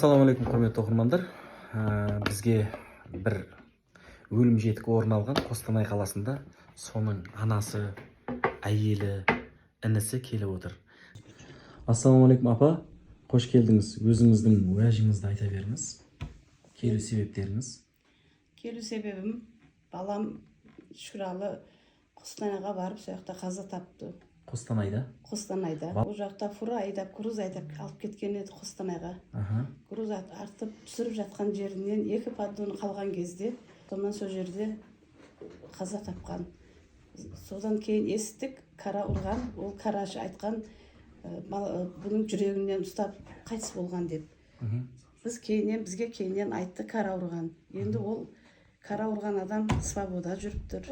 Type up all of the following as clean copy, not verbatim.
Ассалаумағалейкум құрметті оқырмандар. Бізге бір өлім жетік орын алған Қостанай қаласында соның анасы, әйелі, інісі келіп отыр. Ассалаумағалейкум апа, қош келдіңіз. Өзіңіздің уәжіңізді айта беріңіз. Келу себептеріңіз? Келу себебім, балам Шүралы Қостанайға барып, сол жақта қаза тапты. Қостанайда? Қостанайда. Бұл жақта фура айдап, груз айдап алып кеткен еді Қостанайға. Груз артып түсіріп жатқан жерінен 2 поддон қалған кезде, сонан сол жерде қаза тапқан. Содан кейін естік, қара ұрған, ол қарашы айтқан, бұның жүрегінен ұстап қайтыс болған деп. Бізге кейіннен айтты қара ұрған. Енді ол қара ұрған адам свобода жүріп тұр.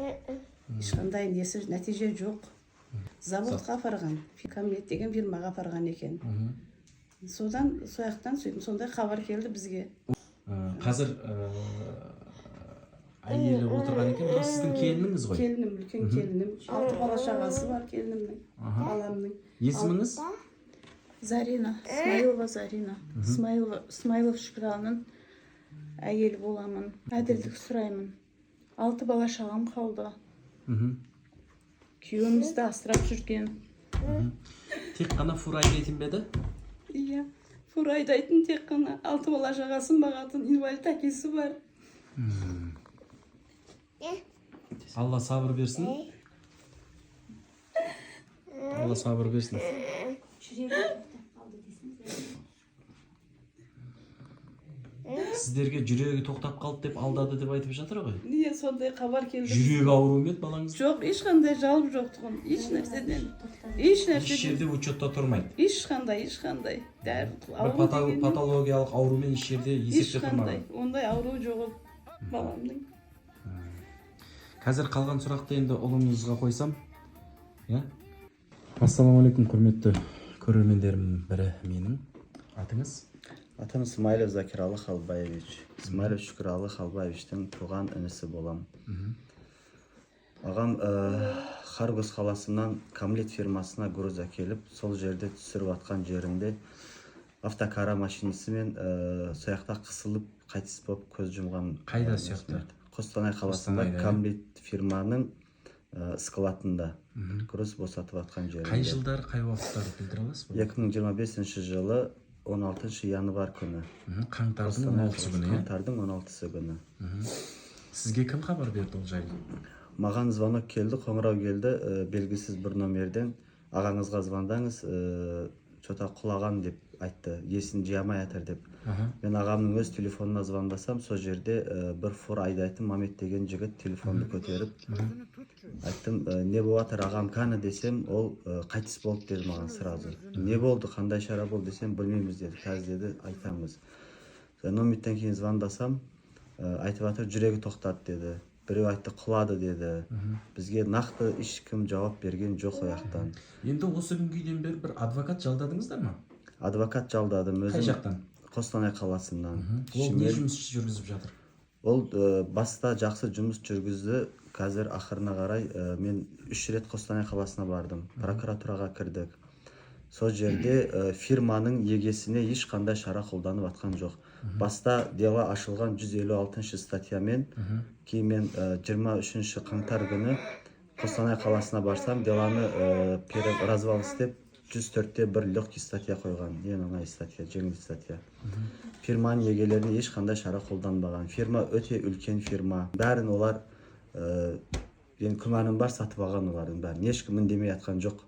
Ешқандай нәтиже жоқ. Заводқа апарған, Коммет деген фирмаға апарған екен. Содан сояқтан сондай хабар келді бізге. Қазір әйелі отырған екен, бұл сіздің келініңіз ғой? Келінім, үлкен келінім. 6 бала шағасы бар келінімнің, баламның. Есіміңіз? Зарина, Смаилова Зарина. Смаилов Шүралының әйелі боламын. Әділдік сұраймын. 6 бала шағам қалды. Күйеуімізді асырап жүрген. Тек қана фура айдайтын бе еді? Иә, фура айдайтын тек қана. 6 бала шағасын бағатын, инвалид әкесі бар. Алла сабыр берсін. Алла сабыр берсін. Сіздерге жүрегі тоқтап қалды деп алдады деп айтып жатыр ғой? Иә, сондай хабар келді. Жүрегі ауыру ме еді балаңыз? Жоқ, ешқандай жалып жоқ тұғын. Еш нәрседен. Еш жерде учетта тұрмайды. Ешқандай. Патологиялық аурумен еш жерде есепте тұрмайды. Ондай ауру жоқ баламның. Қазір қалған сұрақты енді ұлыңызға қойсам. Ассалаумағалейкум құрметті көрермендерімнің бірі менің. Атыңыз? Атым Смаилов Закиралы Халбаевич. Смаилов Шүралы Халбаевичтің туған інісі болам. Ағам Харгос қаласынан Коммет фирмасына груз әкеліп, сол жерде түсіріп атқан жерінде автокара машинасымен сояқта қысылып қайтыс болып көз жұмған. Қайда сояқта? Қостанай қаласында Коммет фирманың складында груз босатып атқан жерінде. Қай жылдар, қай уақыттарды білдіре аласыз ба? 2025 жылы 16 январ күні. Қаңтардың 16 күні. Қаңтардың 16 күні. Сізге кім хабар берді ол жайлы? Маған звонок келді, қоңырау келді, белгісіз бір номерден. Ағаңызға звондаңыз, что-то құлаған деп айтты, есін жиямай жатыр деп. Мен ағамның өз телефонына звондасам, сол жерде бір фура айдайтын Мамет деген жігіт телефонды көтеріп айттым, не болып жатыр ағам қаны десем, ол қайтыс болды деді маған сразу. Не болды, қандай шара болды десем, білмейміз деді, қазір деді, айтамыз. Нометтен кейін звондасам, айтып жатыр, жүрегі тоқтады деді. Біреу айтты, құлады деді. Бізге нақты ешкім жауап берген жоқ ояқтан. Енді осы күнге дейін бір адвокат жалдадыңыздар ма? Адвокат жалдадым өзім. Қай жақтан? Қостанай қаласынан. Ол не жұмыс жүргізіп жатыр? Ол баста жақсы жұмыс жүргізді. Қазір ақырына қарай мен 3 рет Қостанай қаласына бардым. Прокуратураға кірдік. Сол жерде фирманың егесіне ешқандай шара қолданып атқан жоқ. Баста дело ашылған 156 статьямен, кейін мен 23 қаңтар күні Қостанай қаласына барсам, деланы развал істеп 104-те бір легкий статья қойған. Ең оңай статья, жеңіл статья. Фирманың егелеріне ешқандай шара қолданбаған. Фирма өте үлкен фирма. Бәрін олар, күмәнім бар, сатып алған олардың бәрін. Ешкім үндемей атқан жоқ.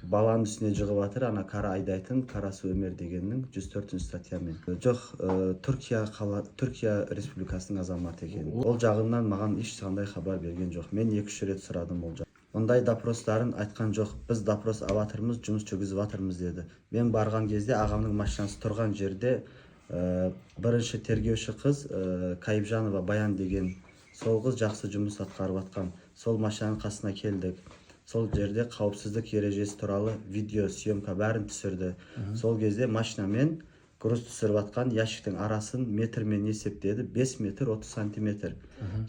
Баланың үстіне жығып атыр, ана қара айдайтын, қарасы өмір дегеннің 104 статьямен. Жоқ, Түркия Республикасының азаматы екен. Ол жағынан маған ешқандай хабар берген жоқ. Мен 2-3 рет сұрадым ол жақ. Ондай допростарын айтқан жоқ. Біз допрос аватырмыз, жұмыс жүргізіп атырмыз деді. Мен барған кезде ағамның машинасы тұрған жерде бірінші тергеуші қыз Кайыпжанова Баян деген сол қыз жақсы жұмыс атқарып атқан. Сол машинаның қасына келдік. Сол жерде қауіпсіздік ережесі туралы видео съемка бәрін түсірді. Сол кезде машинамен груз түсіріп атқан ящиктің арасын метрмен есептеді, 5 метр 30 сантиметр.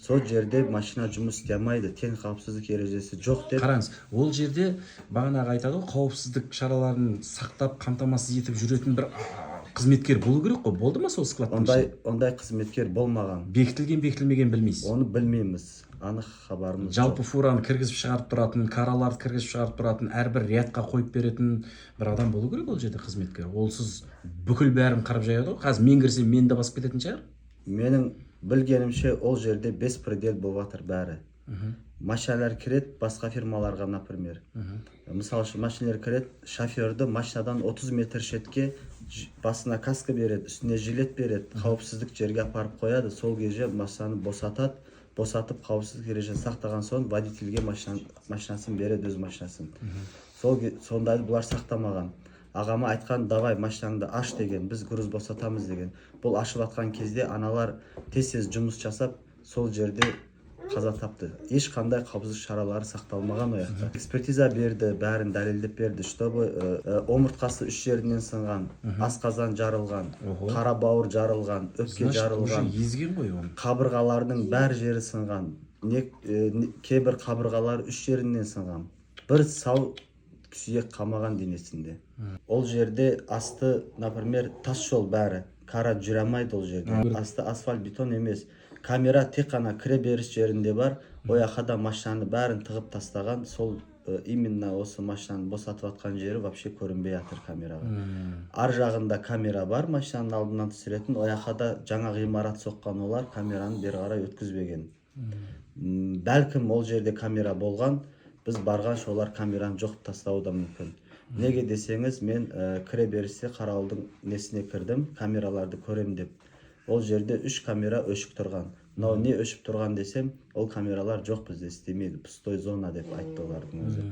Сол жерде машина жұмыс істемейді, тең қауіпсіздік ережесі жоқ деп. Қараңыз, ол жерде бағанағы айтады ғой, қауіпсіздік шараларын сақтап, қамтамасыз етіп жүретін бір қызметкер болу керек қой, болды ма сол складтың ішінде? Ондай қызметкер болмаған. Бекітілген бекітілмеген білмейсіз. Оны білмейміз. Анық хабарымыз Жалпы жоқ. фураны кіргізіп шығарып тұратын, караларды кіргізіп шығарып тұратын, әрбір рядқа қойып беретін бір адам болу керек ол жерде қызметкер. Олсыз бүкіл бәрін қарап жаяды ғой. Қазір мен кірсем мені де басып кететін шығар. Менің білгенімше ол жерде беспредел болып жатыр бәрі. Машиналар кіреді басқа фирмаларға, например. Мысалы үшін машиналар кіреді, шоферді машинадан 30 метр шетке басына каска береді, үстіне жилет береді, қауіпсіздік жерге апарып қояды. Сол кезде машинаны босатады, босатып қауіпсіздік ережесін сақтаған соң водительге машинасын береді, өз машинасын. Сондайды бұлар сақтамаған. Ағама айтқан, давай машинаңды аш деген, біз груз босатамыз деген. Бұл ашып атқан кезде аналар тез жұмыс жасап, сол жерде қаза тапты. Ешқандай қауіпсіздік шаралары сақталмаған ояқта. Экспертиза берді, бәрін дәлелдеп берді, чтобы омыртқасы 3 жерінен сынған, асқазан жарылған, қара бауыр жарылған, өпке жарылған, езген ғой оны. қабырғалардың бәр жері сынған, кейбір қабырғалар 3 жерінен сынған. Бір сау сүйек қалмаған денесінде. Ол жерде асты, например, тас жол бәрі, қара жүре алмайды ол жерде. Асты асфальт, бетон емес. Камера тек қана кіре беріс жерінде бар. Ояққа да машинаны бәрін тығып тастаған. Сол именно осы машинаны босатып атқан жері вообще көрінбей жатыр камераға. Ар жағында камера бар, машинаның алдынан түсіретін. Ояққа да жаңа ғимарат соққан олар камераны бері қарай өткізбеген. Бәлкім ол жерде камера болған, біз барған олар камераны жоқып тастауы да мүмкін. Неге десеңіз, мен кіре берісте қарауылдың несіне кірдім, камераларды көрем деп. Ол жерде 3 камера өшіп тұрған. Мынау не өшіп тұрған десем, ол камералар жоқ, бізде істемейді, пустой зона деп айтты олардың өзі.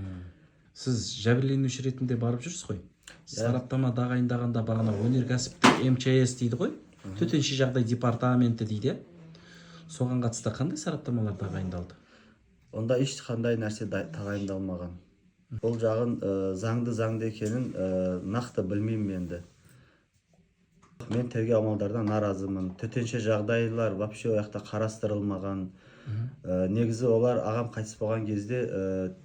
Сіз жәбірленуші ретінде барып жүрсіз ғой. Сараптама тағайындағанда бағана өнеркәсіптік МЧС дейді ғой, төтенше жағдай департаменті дейді. Соған қатысты қандай сараптамалар тағайындалды? Онда ешқандай нәрсе тағайындалмаған. Ол жағын заңды екенін нақты білмеймін енді. Мен тергеу амалдардан наразымын. Төтенше жағдайлар вообще ояқта қарастырылмаған. Негізі олар ағам қайтыс болған кезде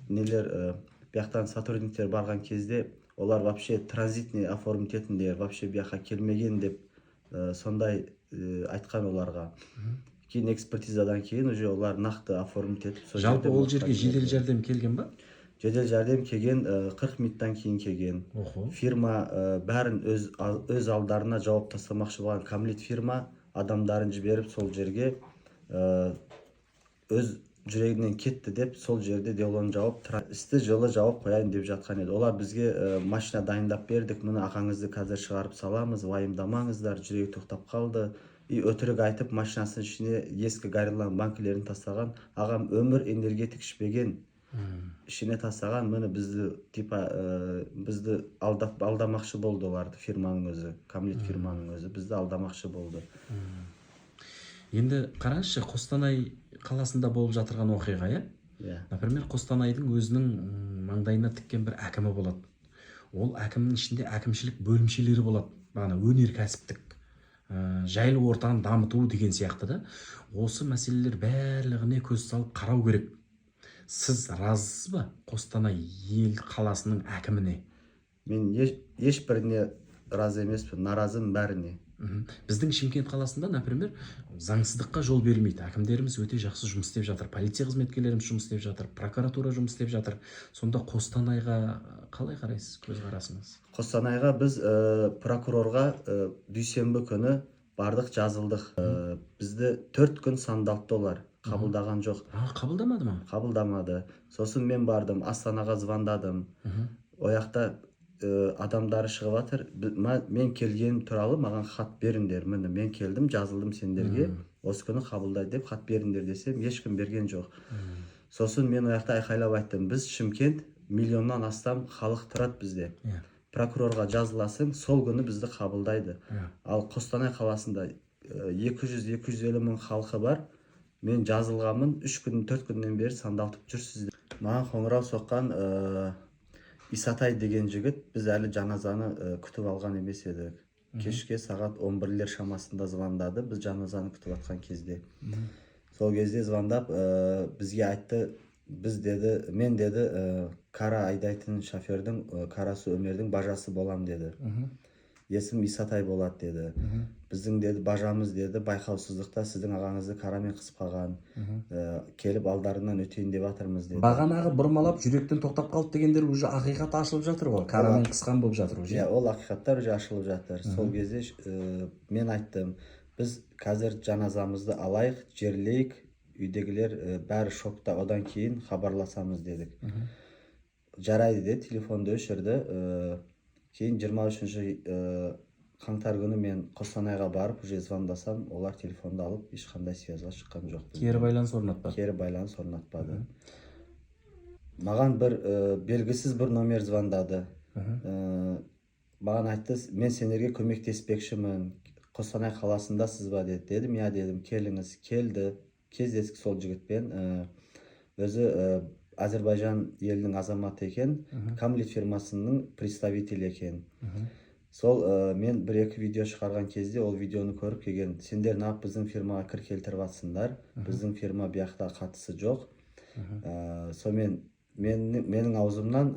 нелер бияқтан сотрудниктер барған кезде олар вообще транзитный оформить етіндер, вообще бияққа келмеген деп сондай айтқан оларға. Кейін экспертизадан кейін уже олар нақты оформить етіп. Жалпы ол жерге жедел жәрдем келген ба? Жедел жәрдем келген 40 минуттан кейін келген. Фирма бәрін өз алдарына жауап тастамақшы болған Камлет фирма адамдарын жіберіп сол жерге өз жүрегінен кетті деп сол жерде делон жауып істі жылы жауап қояйын деп жатқан еді. Олар бізге машина дайындап бердік, мұны ағаңызды қазір шығарып саламыз, вайымдамаңыздар, жүрегі тоқтап қалды. Өтірік айтып машинасының ішіне ескі гарилан банкілерін тастаған. Ағам өмір энергетик ішпеген. Ішіне тастаған, мұны бізді алдамақшы болды оларды, фирманың өзі, Камлет фирманың өзі, бізді алдамақшы болды. Енді қараңызшы, Қостанай қаласында болып жатырған оқиға, например, Қостанайдың өзінің маңдайына тіккен бір әкімі болады. Ол әкімнің ішінде әкімшілік бөлімшелері болады, бағана өнеркәсіптік, жайлы ортаны дамыту деген сияқты да. Осы мәселелер барлығына көз салып қарау керек. Сіз разысыз ба Қостанай ел қаласының әкіміне? Мен ешбіріне разы емеспін, наразым бәріне. Біздің Шымкент қаласында, например, заңсыздыққа жол берілмейді. Әкімдеріміз өте жақсы жұмыс істеп жатыр, полиция қызметкерлеріміз жұмыс істеп жатыр, прокуратура жұмыс істеп жатыр. Сонда Қостанайға қалай қарайсыз, көзқарасыңыз? Қостанайға біз прокурорға дүйсенбі күні бардық, жазылдық. Бізді 4 күн сандалтты олар. Қабылдаған жоқ. Қабылдамады ма? Қабылдамады. Сосын мен бардым, Астанаға звондадым. Ояқта адамдары шығып жатыр. Мен келгенім туралы маған хат беріңдер. Мен келдім, жазылдым сендерге. Осы күні қабылдайды деп хат беріңдер десем, ешкім берген жоқ. Сосын мен ояқта айқайлап айттым. Біз Шымкент миллионнан астам халық тұрады бізде. Прокурорға жазыласың, сол күні бізді қабылдайды. Ал Қостанай қаласында 200-250 мың халқы бар. Мен жазылғамын, 3 күн, 4 күннен бері сандалтып жүрсіз. Маған қоңырау соққан Исатай деген жігіт, біз әлі жаназаны күтіп алған емес едік. Кешке сағат 11-лер шамасында звондады, біз жаназаны күтіп атқан кезде. Сол кезде звондап бізге айтты, мен деді, кара айдайтын шофердің, Қарасы Өмердің бажасы болам деді. есім Исатай болады деді. Біздің деді бажамыз деді байқаусыздықта сіздің ағаңызды қарамен қысып қалған. Келіп алдарынан өтейін деп жатырмыз деді. Бағанағы бұрмалап жүректен тоқтап қалды дегендер уже ақиқат ашылып жатыр ғой. Қарамен қысқан болып жатыр уже. Иә, ол ақиқаттар уже ашылып жатыр. Сол кезде мен айттым, біз қазір жаназамызды алайық, жерлейік, үйдегілер бәрі шокта, одан кейін хабарласамыз дедік. Жарайды деді, телефонды өшірді. Кейін 23 қаңтар күні мен Қостанайға барып, уже звондасам, олар телефонды алып, ешқандай связға шыққан жоқ. Кері байланыс орнатпады. Кері байланыс орнатпады. Маған бір белгісіз бір номер звондады. Маған айтты, мен сендерге көмектеспекшімін. Қостанай қаласындасыз ба деді. Дедім, я дедім, келіңіз. Келді. Кездесік сол жігітпен. Өзі Әзербайжан елінің азаматы екен, Камлит фирмасының представителі екен. Сол мен бір-екі видео шығарған кезде ол видеоны көріп келген. Сендер нап біздің фирмаға кір келтіріп жатсыңдар. Біздің фирма бияқта қатысы жоқ. Сонымен менің аузымнан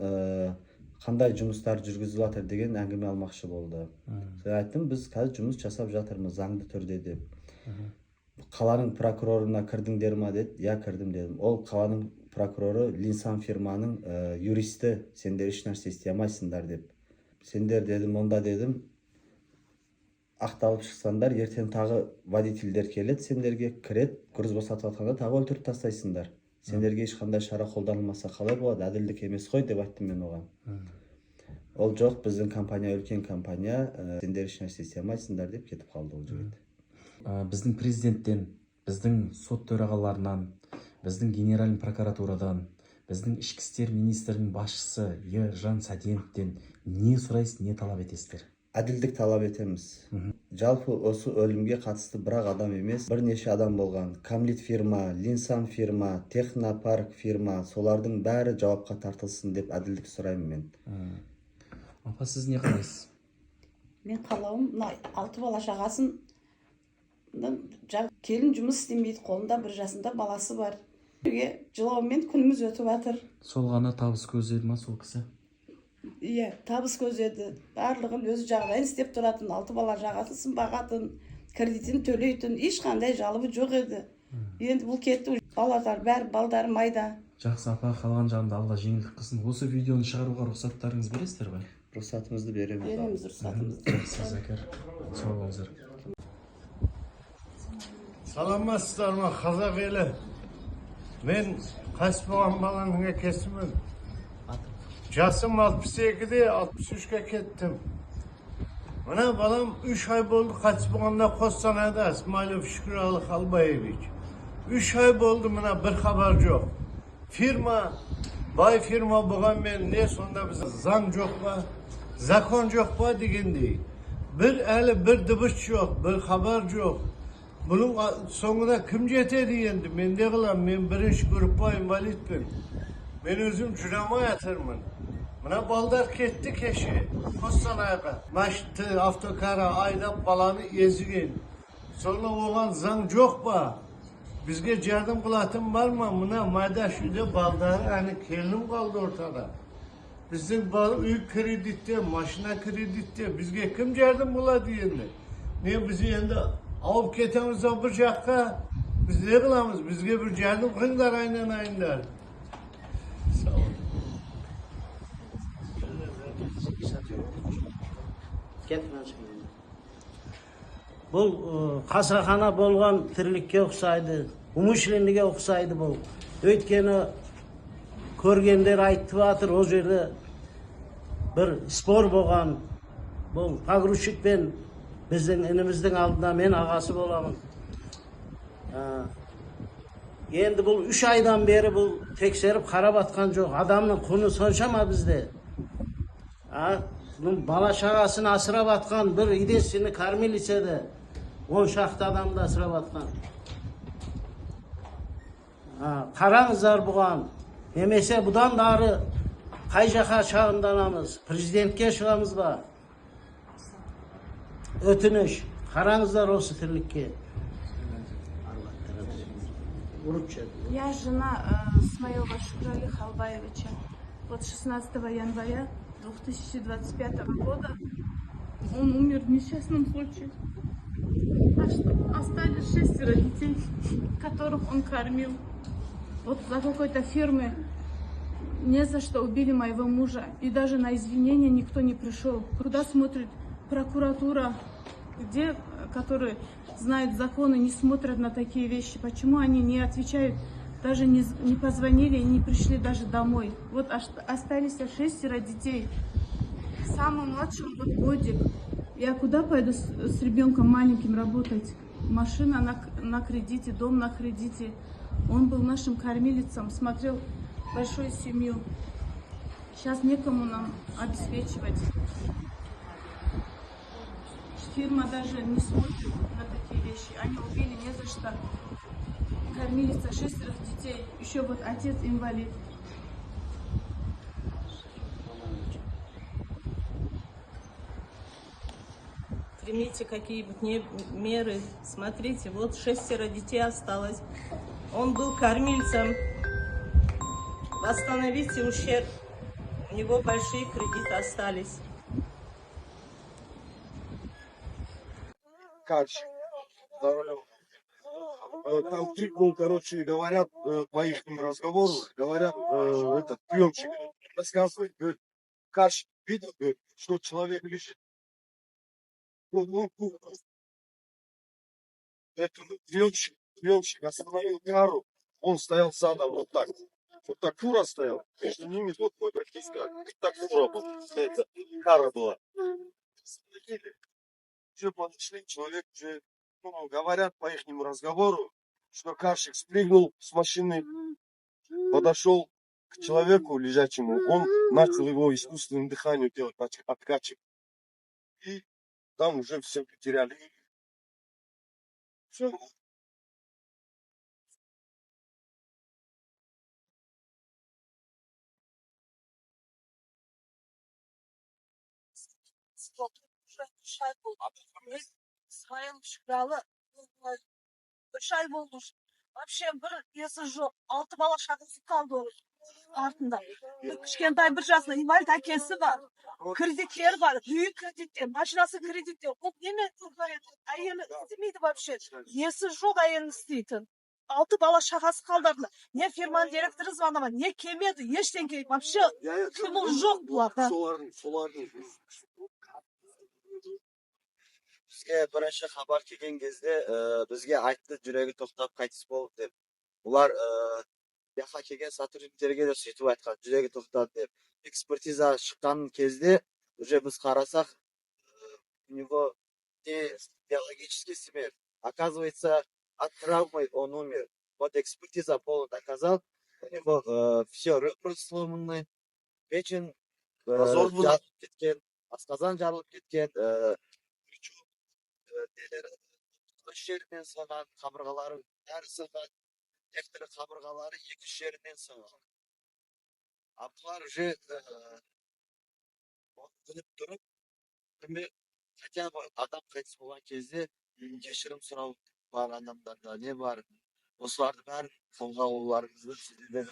қандай жұмыстар жүргізіліп жатыр деген әңгіме алмақшы болды. Сол айттым, біз қазір жұмыс жасап жатырмыз заңды түрде деп. Қаланың прокурорына кірдіңдер ма деді. Я кірдім дедім. Ол қаланың прокуроры Линсан фирманың юристі. Сендер еш нәрсе істей алмайсыңдар деп. Сендер дедім, онда дедім, ақталып шықсаңдар, ертең тағы водительдер келеді, сендерге кіреді, груз босатып жатқанда тағы өлтіріп тастайсыңдар. Сендерге ешқандай шара қолданылмаса қалай болады, әділдік емес қой деп айттым мен оған. Ол жоқ, біздің компания үлкен компания, сендер еш нәрсе істей алмайсыңдар деп кетіп қалды ол жігіт. Біздің президенттен, біздің сот төрағаларынан, біздің генеральный прокуратурадан, біздің ішкі істер министрінің басшысы Ержан Сәденовтен не сұрайсыз, не талап етесіздер? Әділдік талап етеміз. Жалпы осы өлімге қатысты бірақ адам емес, бірнеше адам болған. Камлит фирма, Линсан фирма, Технопарк фирма, солардың бәрі жауапқа тартылсын деп әділдік сұраймын мен. Апа, сіз не қалайсыз? Мен қалауым, 6 бала шағасын, келін жұмыс істемейді, қолында 1 жасында баласы бар. Жылаумен күніміз өтіп жатыр. Сол ғана табыс көздеді ма сол кісі? Иә, табыс көздеді. Барлығын өзі жағдайын істеп тұратын, 6 бала жағасын бағатын, кредитін төлейтін, ешқандай жалыбы жоқ еді. Енді бұл кетті, балалар бәрі балдары майда. Жақсы апа, қалған жағында Алла жеңілдік қылсын. Осы видеоны шығаруға рұқсаттарыңыз бересіздер ғой? Рұқсатымызды береміз. Береміз рұқсатымызды. Жақсы, Зәкер. Сау болыңыздар. Саламатсыздар ма, қазақ елі? Мен қайтыс болған баланың әкесімін. Жасым 62-де 63-ке кеттім. Мына балам 3 ай болды қайтыс болғанда Қостанайда, Смайлов Шүкіралы Қалбаевич. 3 ай болды, мына бір хабар жоқ. Фирма, бай фирма болған мен, не сонда біз заң жоқ па, закон жоқ па дегендей. Әлі бір дыбыс жоқ, бір хабар жоқ. Бұның соңына кім жетеді енді? Мен де қылам, мен 1-ші группа инвалидпін. Мен өзім жүре алмай жатырмын. Мына балдар кетті кеше Қостанайға. Машинты, автокара айдап баланы езген. Sonra оған заң жоқ па? Бізге жардым қылатын бар ма? Мына майда шүйде балдары әні келінім қалды ортада. Біздің үй кредитте, машина кредитте. Бізге кім жардым болады енді? Біз енді алып кетеміз бір жаққа. Біз не қыламыз? Бізге бір жардым қылыңдар айндар. Sağ olun. Бұл қасақана болған тірлікке ұқсайды, умышленіге ұқсайды бұл. Өйткені көргендер айтып жатыр, ол жерде бір спор болған. Бұл погрузчикпен біздің ініміздің алдында мен ағасы боламын. Енді бұл 3 айдан бері бұл тексеріп қарап атқан жоқ. Адамның құны соншама бізде. Бала шағасын асырап атқан бір единственный кормилицеде 10 шақты адамды асырап атқан. Қараңыздар бұған. Немесе бұдан дары қай жаққа шағымданамыз? Президентке шығамыз ба? Өтініш. Қараңыздар осы тірлікке. Я жена Смаилова Шукрали Халбаевича. Вот 16 января 2025 года он умер в несчастном случае. Остались 6 детей, которых он кормил. Вот за какой-то фирмы не за что убили моего мужа. И даже на извинения никто не пришел. Куда смотрит прокуратура, где, которые знают законы, не смотрят на такие вещи? Почему они не отвечают? Даже не позвонили и не пришли даже домой. Вот остались 6 детей. Самый младший вот годик. Я куда пойду с ребенком маленьким работать? Машина на кредите, дом на кредите. Он был нашим кормилицем, смотрел большую семью. Сейчас некому нам обеспечивать. Фирма даже не смотрит на такие вещи. Они убили не за что. Кормилица 6 детей. Еще вот отец инвалид. Примите какие-нибудь меры. Смотрите, вот 6 детей осталось. Он был кормильцем. Восстановите ущерб. У него большие кредиты остались. Короче, там крикнул, короче, говорят, по их разговору, говорят, этот пленчик рассказывает, говорит, Каш, видел, говорит, что человек лежит. Это пленчик остановил кару, он стоял задом вот так фура стоял, между ними вот мой братишка, так фура была, это кара была. Все подошли, человек уже, ну, говорят по их разговору, что Каршик спрыгнул с машины, подошел к человеку лежачему, он начал его искусственным дыханием делать, откачивать. И там уже все потеряли. Все. Сайын шыққалы 3 ай болды. Вообще бір есі жоқ. 6 бала шағасы қалды оның артында. Кішкентай 1 жасында инвалид әкесі бар. Кредиттері бар. Үй кредиттер, машинасы кредиттер. Ол немен тұрғырады? Әйелі істемейді вообще. Есі жоқ әйелін істейтін. 6 бала шағасы қалды артында. Не фирманың директоры звондамады, не келмеді, ештеңе вообще қимыл жоқ бұларда. Солардың. Бізге бірінші хабар келген кезде бізге айтты жүрегі тоқтап қайтыс болды деп. Олар жаққа келген сотрудниктерге де сөйтіп айтқан, жүрегі тоқтады деп. Экспертиза шыққан кезде уже біз қарасақ, у него биологический смерть. Оказывается, от травмы он умер. Вот экспертиза полностью доказал, у него все ребра сломаны, печень жарылып кеткен, асқазан жарылып кеткен, үш жерінен сынған, қабырғалары бәрі сынған, тектірі қабырғалары 2 жерінен сынған. Бұлар уже біліп тұрып, хотя бы адам қайтыс болған кезде кешірім сұрау бар адамдарда не бар, осыларды бәрін қолға алуларыңызды сіздерден